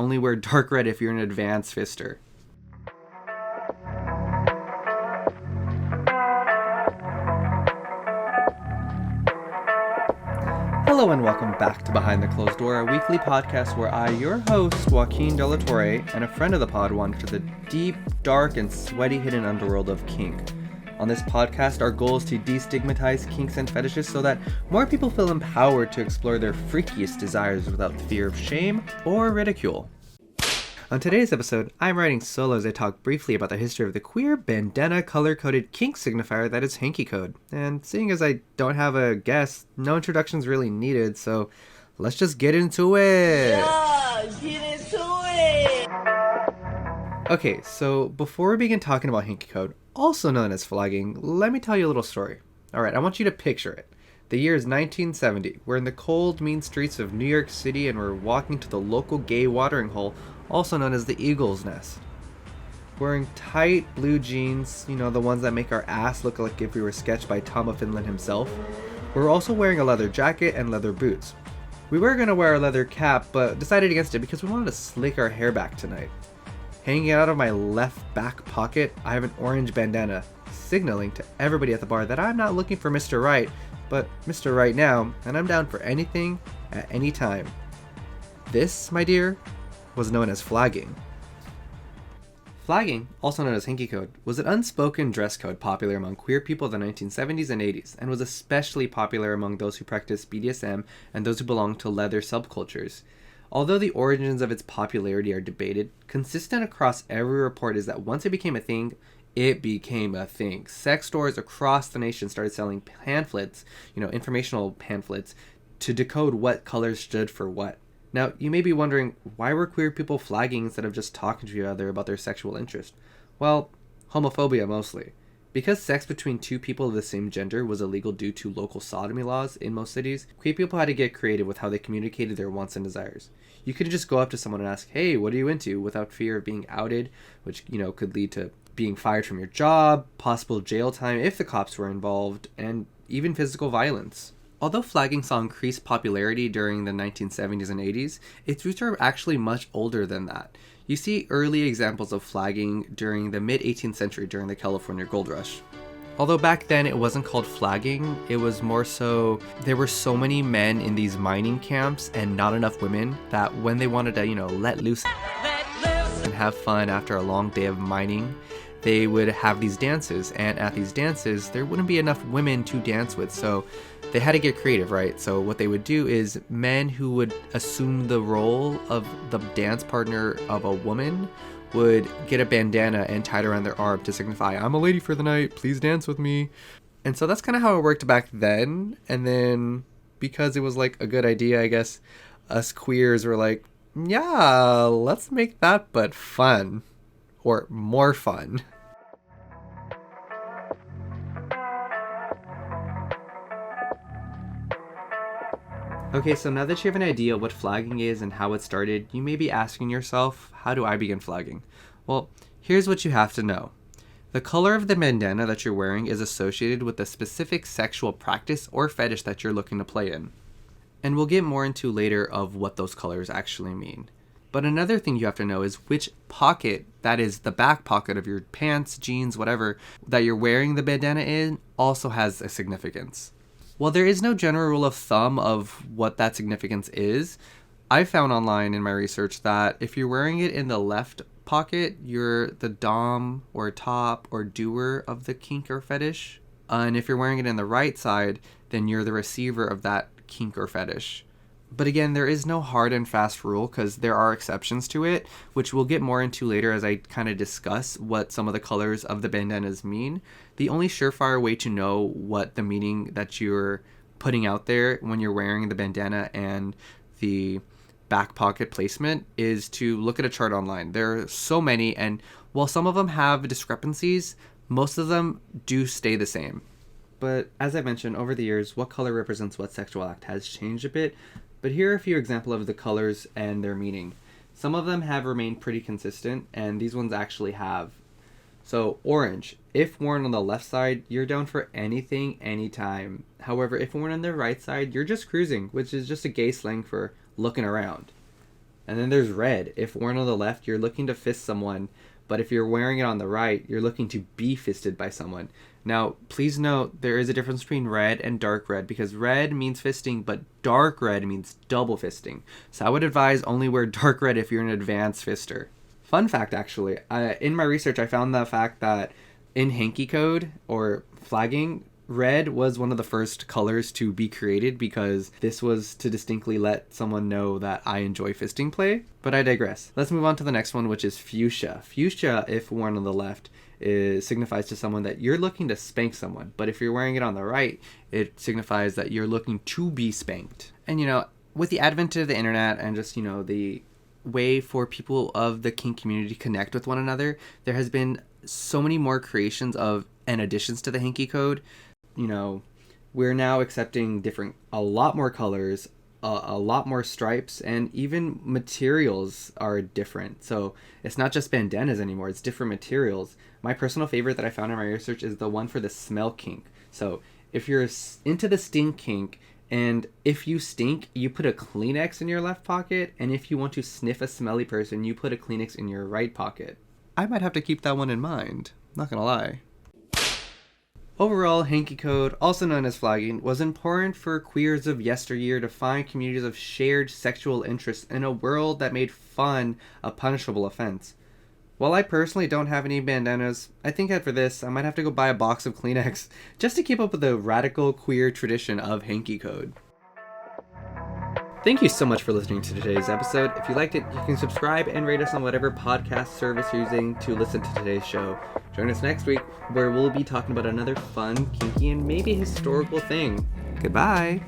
Only wear dark red if you're an advanced fister. Hello and welcome back to Behind the Closed Door, a weekly podcast where I, your host, Joaquin De La Torre, and a friend of the pod wander to the deep, dark, and sweaty hidden underworld of kink. On this podcast, our goal is to destigmatize kinks and fetishes so that more people feel empowered to explore their freakiest desires without fear of shame or ridicule. On today's episode, I'm writing solo as I talk briefly about the history of the queer bandana color-coded kink signifier that is Hanky Code. And seeing as I don't have a guest, no introduction's really needed, so let's just get into it! Yeah, get into it! Okay, so before we begin talking about Hanky Code, also known as flagging, let me tell you a little story. Alright, I want you to picture it. The year is 1970. We're in the cold, mean streets of New York City and we're walking to the local gay watering hole, also known as the Eagle's Nest. Wearing tight blue jeans, the ones that make our ass look like if we were sketched by Tom of Finland himself. We're also wearing a leather jacket and leather boots. We were going to wear a leather cap, but decided against it because we wanted to slick our hair back tonight. Hanging out of my left back pocket, I have an orange bandana, signaling to everybody at the bar that I'm not looking for Mr. Right, but Mr. Right now, and I'm down for anything, at any time. This, my dear, was known as flagging. Flagging, also known as Hanky Code, was an unspoken dress code popular among queer people of the 1970s and 80s, and was especially popular among those who practiced BDSM and those who belonged to leather subcultures. Although the origins of its popularity are debated, consistent across every report is that once it became a thing, it became a thing. Sex stores across the nation started selling pamphlets, informational pamphlets, to decode what colors stood for what. Now, you may be wondering, why were queer people flagging instead of just talking to each other about their sexual interest? Well, homophobia mostly. Because sex between two people of the same gender was illegal due to local sodomy laws in most cities, queer people had to get creative with how they communicated their wants and desires. You couldn't just go up to someone and ask, hey, what are you into? Without fear of being outed, which, could lead to being fired from your job, possible jail time if the cops were involved, and even physical violence. Although flagging saw increased popularity during the 1970s and 80s, its roots are actually much older than that. You see early examples of flagging during the mid-18th century during the California Gold Rush. Although back then it wasn't called flagging, it was more so there were so many men in these mining camps and not enough women that when they wanted to, let loose and have fun after a long day of mining, they would have these dances, and at these dances there wouldn't be enough women to dance with, so they had to get creative, right? So what they would do is men who would assume the role of the dance partner of a woman would get a bandana and tie it around their arm to signify, I'm a lady for the night, please dance with me. And so that's kind of how it worked back then. And then because it was like a good idea, I guess, us queers were like, yeah, let's make that but fun. Or more fun. Okay, so now that you have an idea what flagging is and how it started, you may be asking yourself, how do I begin flagging? Well, here's what you have to know. The color of the bandana that you're wearing is associated with the specific sexual practice or fetish that you're looking to play in. And we'll get more into later of what those colors actually mean. But another thing you have to know is which pocket, that is the back pocket of your pants, jeans, whatever, that you're wearing the bandana in also has a significance. While there is no general rule of thumb of what that significance is, I found online in my research that if you're wearing it in the left pocket, you're the dom or top or doer of the kink or fetish. And if you're wearing it in the right side, then you're the receiver of that kink or fetish. But again, there is no hard and fast rule because there are exceptions to it, which we'll get more into later as I kind of discuss what some of the colors of the bandanas mean. The only surefire way to know what the meaning that you're putting out there when you're wearing the bandana and the back pocket placement is to look at a chart online. There are so many, and while some of them have discrepancies, most of them do stay the same. But as I mentioned, over the years, what color represents what sexual act has changed a bit. But here are a few examples of the colors and their meaning. Some of them have remained pretty consistent, and these ones actually have. So, orange. If worn on the left side, you're down for anything, anytime. However, if worn on the right side, you're just cruising, which is just a gay slang for looking around. And then there's red. If worn on the left, you're looking to fist someone, but if you're wearing it on the right, you're looking to be fisted by someone. Now, please note there is a difference between red and dark red, because red means fisting, but dark red means double fisting. So I would advise only wear dark red if you're an advanced fister. Fun fact, actually, in my research, I found the fact that in Hanky Code, or flagging, red was one of the first colors to be created because this was to distinctly let someone know that I enjoy fisting play. But I digress. Let's move on to the next one, which is fuchsia. Fuchsia, if worn on the left, signifies to someone that you're looking to spank someone. But if you're wearing it on the right, it signifies that you're looking to be spanked. And with the advent of the internet and just, the way for people of the kink community to connect with one another, there has been so many more creations of and additions to the Hanky Code. We're now accepting a lot more colors, a lot more stripes, and even materials are different. So it's not just bandanas anymore, it's different materials. My personal favorite that I found in my research is the one for the smell kink. So if you're into the stink kink, and if you stink, you put a Kleenex in your left pocket, and if you want to sniff a smelly person, you put a Kleenex in your right pocket. I might have to keep that one in mind, not gonna lie. Overall, Hanky Code, also known as flagging, was important for queers of yesteryear to find communities of shared sexual interests in a world that made fun a punishable offense. While I personally don't have any bandanas, I think after this I might have to go buy a box of Kleenex just to keep up with the radical queer tradition of Hanky Code. Thank you so much for listening to today's episode. If you liked it, you can subscribe and rate us on whatever podcast service you're using to listen to today's show. Join us next week where we'll be talking about another fun, kinky, and maybe historical thing. Goodbye!